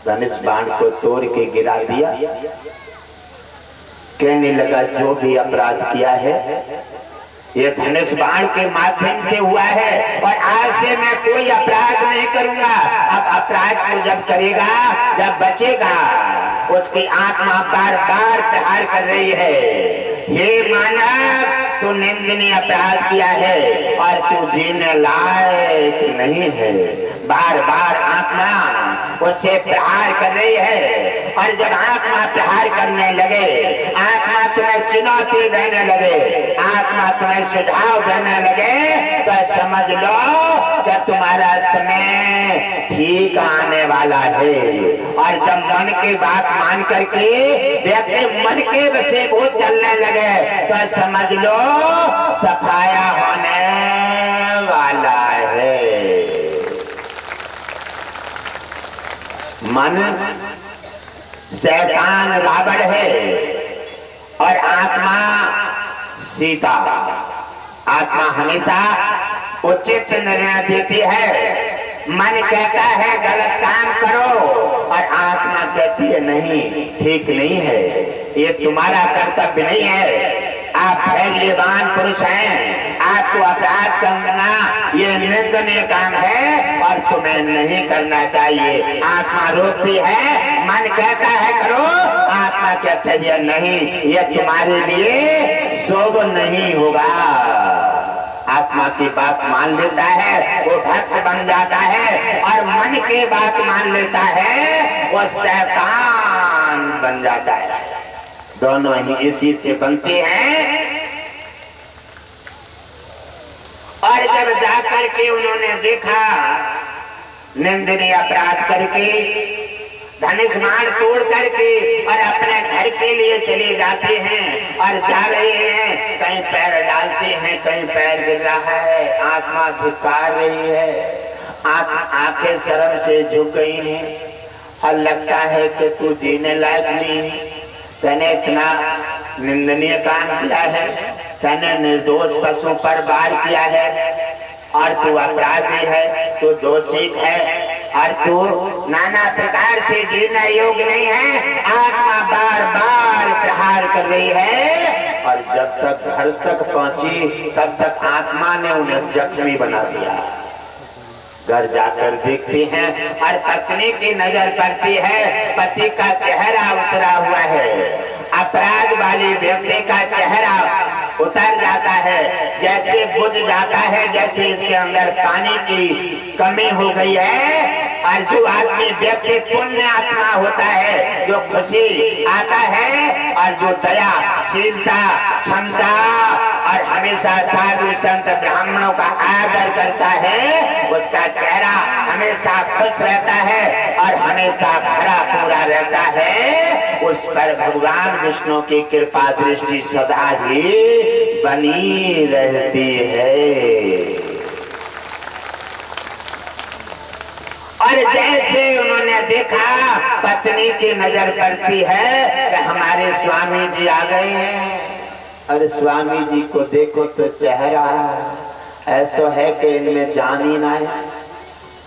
धनुष बाण को तोड़ के गिरा दिया। कहने लगा जो भी अपराध किया है ये धनुष बाण के माध्यम से हुआ है और आज से मैं कोई अपराध नहीं करूंगा। अब अपराध को जब करेगा, जब बचेगा, उसकी आत्मा बार बार प्रहार कर रही है। हे मानव, तू निंदनीय अपराध किया है और तू जीने लायक नहीं है। बार बार आत्मा उससे प्रहार कर रही है और जब आत्मा प्रहार करने लगे, आत्मा तुम्हें चुनौती देने लगे, आत्मा तुम्हें सुझाव देने लगे, तो समझ लो कि तुम्हारा समय ठीक आने वाला है। और जब मन की बात मान करके व्यक्ति मन के वशे को चलने लगे तो समझ लो सफाया होने वाला है। मन शैतान रावण है और आत्मा सीता। आत्मा हमेशा उचित निर्णय देती है। मन कहता है गलत काम करो और आत्मा कहती है नहीं, ठीक नहीं है, ये तुम्हारा कर्तव्य नहीं है। आप धैर्यवान पुरुष हैं, आपको अपराध करना ये निंदनीय काम है और तुम्हें नहीं करना चाहिए। आत्मा रोकती है, मन कहता है करो, आत्मा कहती है नहीं, ये तुम्हारे लिए शुभ नहीं होगा। आत्मा की बात मान लेता है वो भक्त बन जाता है और मन की बात मान लेता है वो शैतान बन जाता है। दोनों ही इसी से बनते हैं। और जब जाकर के उन्होंने देखा निंदनीय अपराध करके, धनुष बाण तोड़ करके और अपने घर के लिए चले जाते हैं और जा रहे हैं, कहीं पैर डालते हैं, कहीं पैर गिर रहा है, आत्मा धिक्कार रही है, आंखें शर्म से झुक गई हैं और लगता है कि तू जीने लायक नहीं है। तूने इतना निंदनीय काम किया है, तूने निर्दोष पशु पर वार किया है और तू अपराधी है, तू दोषी है और तू नाना प्रकार से जीना योग्य नहीं है। आत्मा बार बार प्रहार कर रही है और जब तक घर तक पहुंची तब तक आत्मा ने उन्हें जख्मी बना दिया। घर जाकर देखते हैं और पत्नी की नजर पड़ती है, पति का चेहरा उतरा हुआ है। अपराध वाले व्यक्ति का चेहरा उतर जाता है, जैसे बुझ जाता है, जैसे इसके अंदर पानी की कमी हो गई है। और जो आदमी व्यक्ति पुण्य आत्मा होता है, जो खुशी आता है और जो दया, शीलता, क्षमता और हमेशा साधु संत ब्राह्मणों का आदर करता है, उसका चेहरा हमेशा खुश रहता है और हमेशा भरा पूरा रहता है। उस पर भगवान विष्णु की कृपा दृष्टि सदा ही बनी रहती है। और जैसे उन्होंने देखा पत्नी की नजर पड़ती है कि हमारे स्वामी जी आ गए हैं, और स्वामी जी को देखो तो चेहरा ऐसा है कि इनमें जान ही ना है।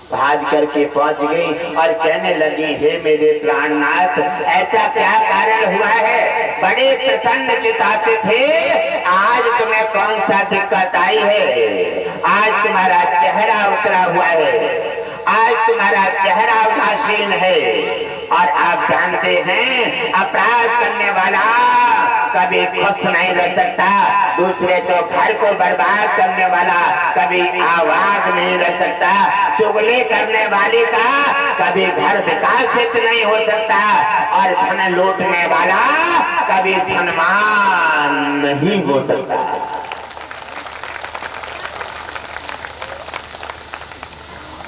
भाज करके पहुंच गई और कहने लगी, हे मेरे प्राणनाथ, ऐसा क्या कारण हुआ है? बड़े प्रसन्न चिताते थे, आज तुम्हें कौन सा दिक्कत आई है? आज तुम्हारा चेहरा उतरा हुआ है, आज तुम्हारा चेहरा उदासीन है। और आप जानते हैं अपराध करने वाला कभी खुश नहीं रह सकता, दूसरे तो घर को बर्बाद करने वाला कभी आवाज नहीं रह सकता, चुगली करने वाले का कभी घर विकसित नहीं हो सकता, और धन लूटने वाला कभी धनवान नहीं हो सकता।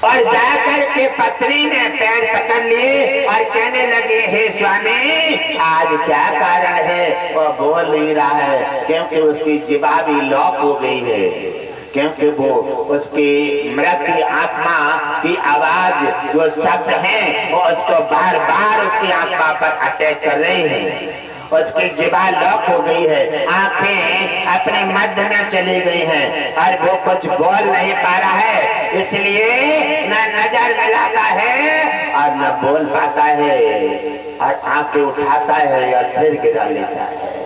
और जाकर के पत्नी ने पैर पकड़ लिए और कहने लगे, हे स्वामी, आज क्या कारण है? वो बोल नहीं रहा है क्योंकि उसकी जीवा भी लॉक हो गई है, क्योंकि वो उसकी मृत आत्मा की आवाज, जो शब्द हैं, वो उसको बार बार उसकी आत्मा पर अटैक कर रहे हैं। उसकी जीवा लॉक हो गई है, आंखें अपने मध्य में चली गई हैं और वो कुछ बोल नहीं पा रहा है। इसलिए न नजर मिलाता है और न बोल पाता है और आंखें उठाता है और फिर गिरा लेता है।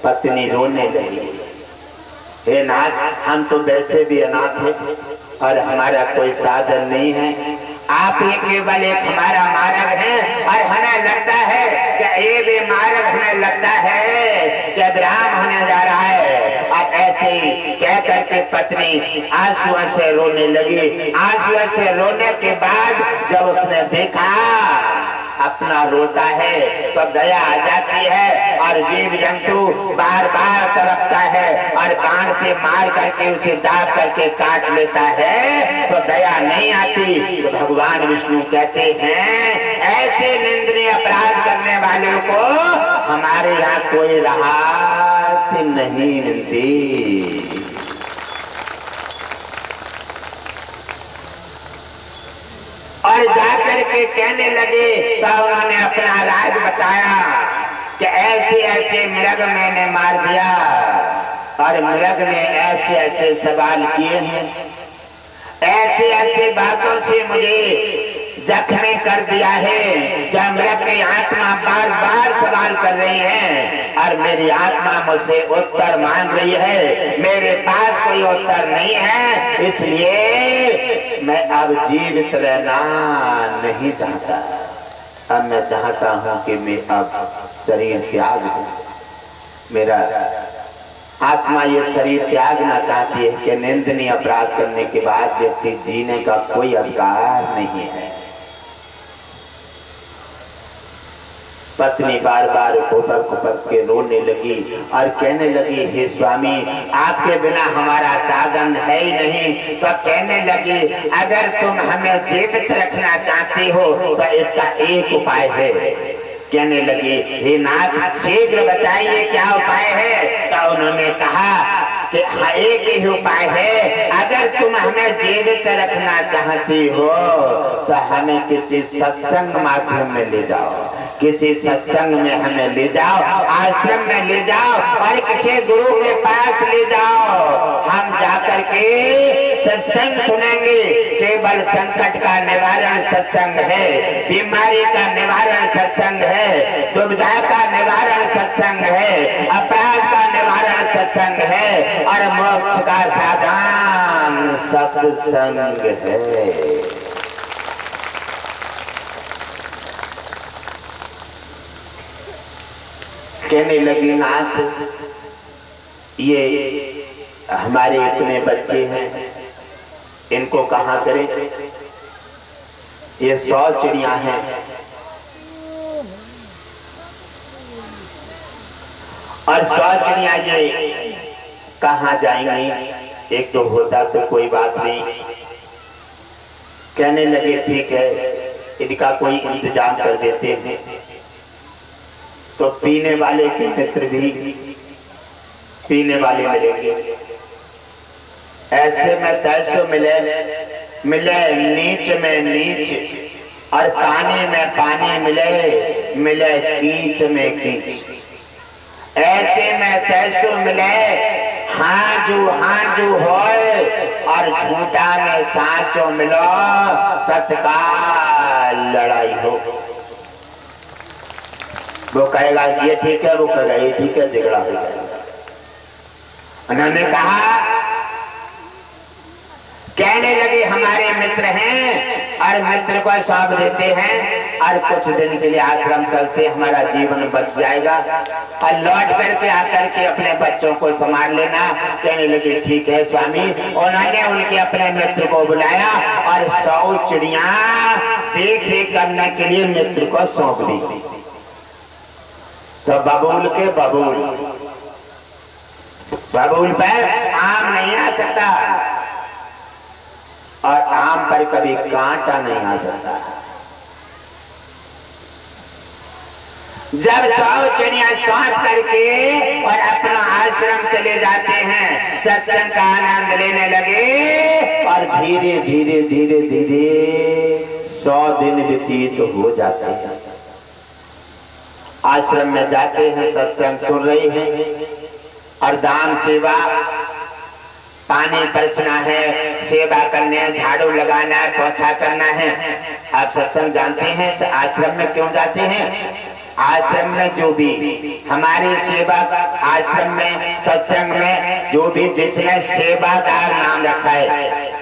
पत्नी रोने लगी, हे नाथ, हम तो वैसे भी अनाथ हैं और हमारा कोई साधन नहीं है, आप ही केवल एक हमारा मार्ग है और हमें लगता है कि ये भी मार्ग हमें लगता है कि विराम होने जा रहा है। और ऐसे ही कह करके पत्नी आंसुओं से रोने लगी। आंसुओं से रोने के बाद जब उसने देखा अपना रोता है तो दया आ जाती है और जीव जंतु बार बार तड़पता है और बाण से मार करके उसे दाब करके काट लेता है तो दया नहीं आती। तो भगवान विष्णु कहते हैं ऐसे निंदनीय अपराध करने वालों को हमारे यहाँ कोई राहत नहीं मिलती। और जाकर के कहने लगे तो उन्होंने अपना राज बताया कि ऐसे ऐसे मृग मैंने मार दिया और मृग ने ऐसे ऐसे सवाल किए हैं, ऐसे ऐसे बातों से मुझे जख्मी कर दिया है कि मृग की आत्मा बार बार सवाल कर रही है और मेरी आत्मा मुझसे उत्तर मांग रही है, मेरे पास कोई उत्तर नहीं है, इसलिए मैं अब जीवित रहना नहीं चाहता। अब मैं चाहता हूं कि मैं अब शरीर त्याग दूं। मेरा आत्मा ये शरीर त्यागना चाहती है कि निंदनीय अपराध करने के बाद व्यक्ति जीने का कोई अधिकार नहीं है। पत्नी बार बार खुपक खुपक के रोने लगी और कहने लगी, हे स्वामी, आपके बिना हमारा साधन है ही नहीं। तो कहने लगी, अगर तुम हमें जीवित रखना चाहती हो तो इसका एक उपाय है। कहने लगी, हे नाथ, शीघ्र बताइए क्या उपाय है। तो उन्होंने कहा कि एक ही उपाय है, अगर तुम हमें जीवित रखना चाहती हो तो हमें किसी सत्संग माध्यम में ले जाओ, किसी सत्संग में हमें ले जाओ, आश्रम में ले जाओ और किसी गुरु के पास ले जाओ। हम जाकर के सत्संग सुनेंगे। केवल संकट का निवारण सत्संग है, बीमारी का निवारण सत्संग है, दुविधा का निवारण सत्संग है, अपराध का निवारण सत्संग है और मोक्ष का साधन सत्संग है। कहने लगी, नाथ, ये हमारे इतने बच्चे हैं, इनको कहाँ करें? ये 100 चिड़िया हैं और 100 चिड़िया ये कहाँ जाएंगी? एक तो होता तो कोई बात नहीं। कहने लगे, ठीक है, इनका कोई इंतजाम कर देते हैं। तो पीने वाले के मित्र भी पीने वाले मिलेंगे। ऐसे में तैसो मिले मिले, नीच में नीच और पानी में पानी मिले मिले, कीच में कीच। ऐसे में तैसो मिले, हाजू होए और झूठा में साचो मिलो, तत्काल लड़ाई हो। वो कहेगा ये ठीक है, वो कहेगा ये ठीक है, झगड़ा हो जाएगा। उन्होंने कहा, कहने लगे, हमारे मित्र हैं और मित्र को सौंप देते हैं और कुछ दिन के लिए आश्रम चलते, हमारा जीवन बच जाएगा और लौट करके आकर के अपने बच्चों को संभाल लेना। कहने लगे, ठीक है स्वामी। उन्होंने उनके अपने मित्र को बुलाया और 100 चिड़िया देख रेख करने के लिए मित्र को सौंप दी। तो बबूल के बबूल पर आम नहीं आ सकता और आम पर कभी कांटा नहीं आ सकता। जब 100 चिड़िया सौंप करके और अपना आश्रम चले जाते हैं, सत्संग का आनंद लेने लगे और धीरे धीरे धीरे धीरे 100 दिन व्यतीत हो जाते हैं। आश्रम में जाते हैं, सत्संग सुन रहे हैं और दान सेवा पानी परसना है, सेवा करने है, झाड़ू लगाना है, पोछा करना है। आप सत्संग जानते हैं आश्रम में क्यों जाते हैं? आश्रम में जो भी हमारी सेवा, आश्रम में सत्संग में जो भी जिसने सेवादार नाम रखा है,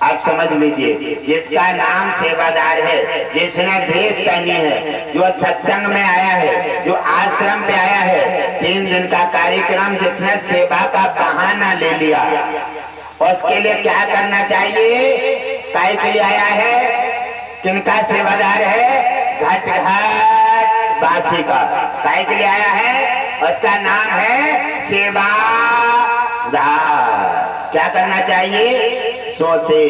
आप समझ लीजिए, जिसका नाम सेवादार है, जिसने ड्रेस पहनी है, जो सत्संग में आया है, जो आश्रम पे आया है, 3 दिन का कार्यक्रम जिसने सेवा का बहाना ले लिया, उसके लिए क्या करना चाहिए? काय के लिए आया है? किनका सेवादार है? घट घट बासी का। काय के लिए आया है? उसका नाम है सेवादार। क्या करना चाहिए? सोते,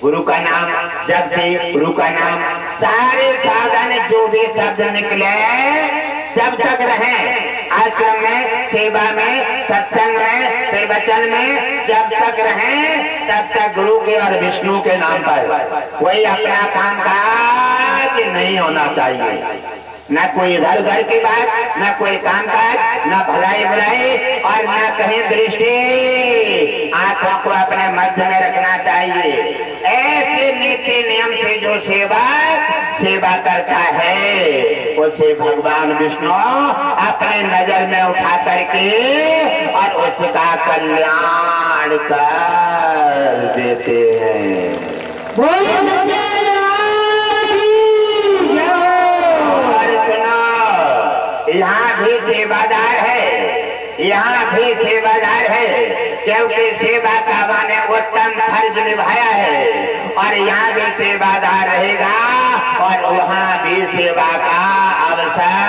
गुरु का नाम जपते, गुरु का नाम, सारे साधन जो भी शब्द निकले जब तक रहे आश्रम में, सेवा में, सत्संग में, प्रवचन में, जब तक रहे तब तक गुरु के और विष्णु के नाम पर कोई अपना काम काज नहीं होना चाहिए। न कोई इधर उधर की बात, न कोई काम काज, न भलाई बुराई, और न कहीं दृष्टि। आंखों को अपने मध्य में रखना चाहिए। ऐसे नीति नियम से जो सेवा करता है, उसे भगवान विष्णु अपने नजर में उठा करके और उसका कल्याण कर देते हैं। बोले सच्चे यहाँ भी सेवादार है, यहाँ भी सेवादार है, क्योंकि सेवा का माने उत्तम फर्ज निभाया है, और यहाँ भी सेवादार रहेगा और वहाँ भी सेवा का अवसर